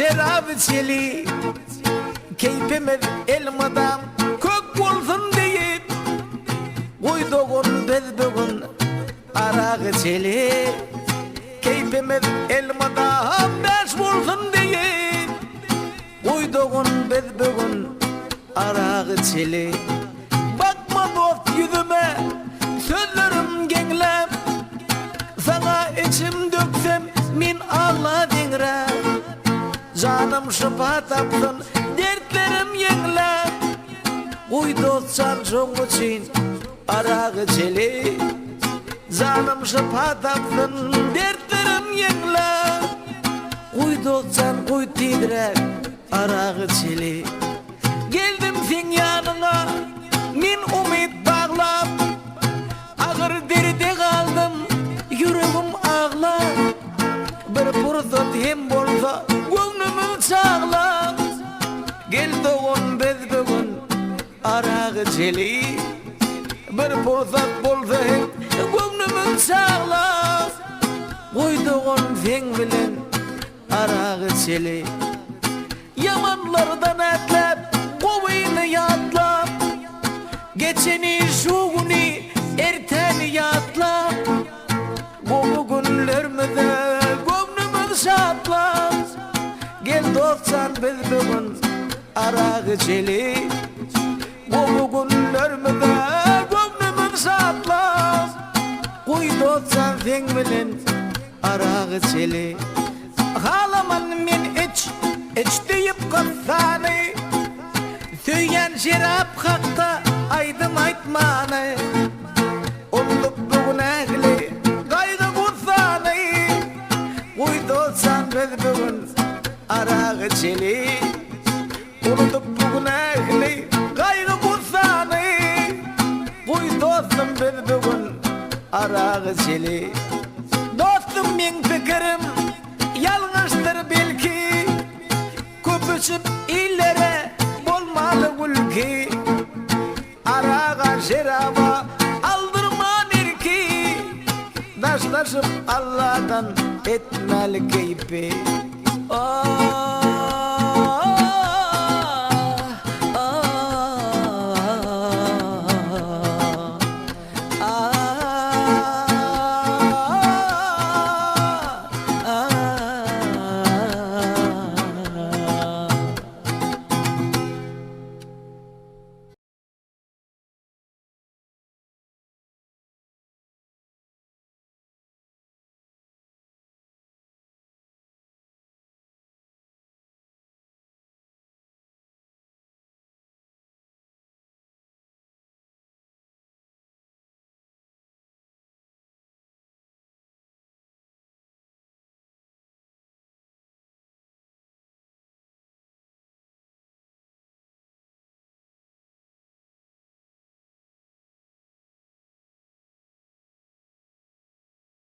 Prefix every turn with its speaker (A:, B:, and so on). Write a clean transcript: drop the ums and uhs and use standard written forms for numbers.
A: şerab içeli, keyfimiz elmadan kök bolsun deyip, koyduğun biz bugün arak içeli, keyfimiz elmadan beş bolsun deyip, koyduğun biz bugün arak içeli. Bakma dost yüzüme, sözlerim genglem, sana içim döksem min ağla dingre. Canım şıpa tapsın, dertlerim yenglem. Uy dostcan şoň için arak içeli. Canım şıpa tapsın, dertlerim yenglem. Uy dostcan uy titrek arak içeli. Geldim sen yanına, min umit bağlap, ağır derde kaldım, yüreğim ağlar. Bir fırsat hem bolsa gönlümü çağlar. Gel doğun biz bugün arak içeli. Bir fırsat bolsa hem gönlümü çağlar. Koyduğun sen bilen arak içeli. Yamanlardan etlep, kovayını yatlap, geçeni şu günü erteni yatlap. Bu günlerimize gönlümüz şatlap. Gel dostcan biz bugün arak içeli. Bu günlerimize gönlümüz şatlap. Koy dostcan sen bilen arak içeli. Halaman min iç deyip katsani, söyyen şerap hakta aydım aytmani. Olup bugün ehli gaygı kutsani. Uy dostcan biz bugün arak içeli. Olup bugün ehli gaygı kutsani. Uy dostum biz bugün arak içeli. Dostum min fikirim yalnızdır belki, köpüşüp illere bolmalı ülke. Arağa şeraba aldırman erki, daşlaşıp Allah'tan etmeli keyfi.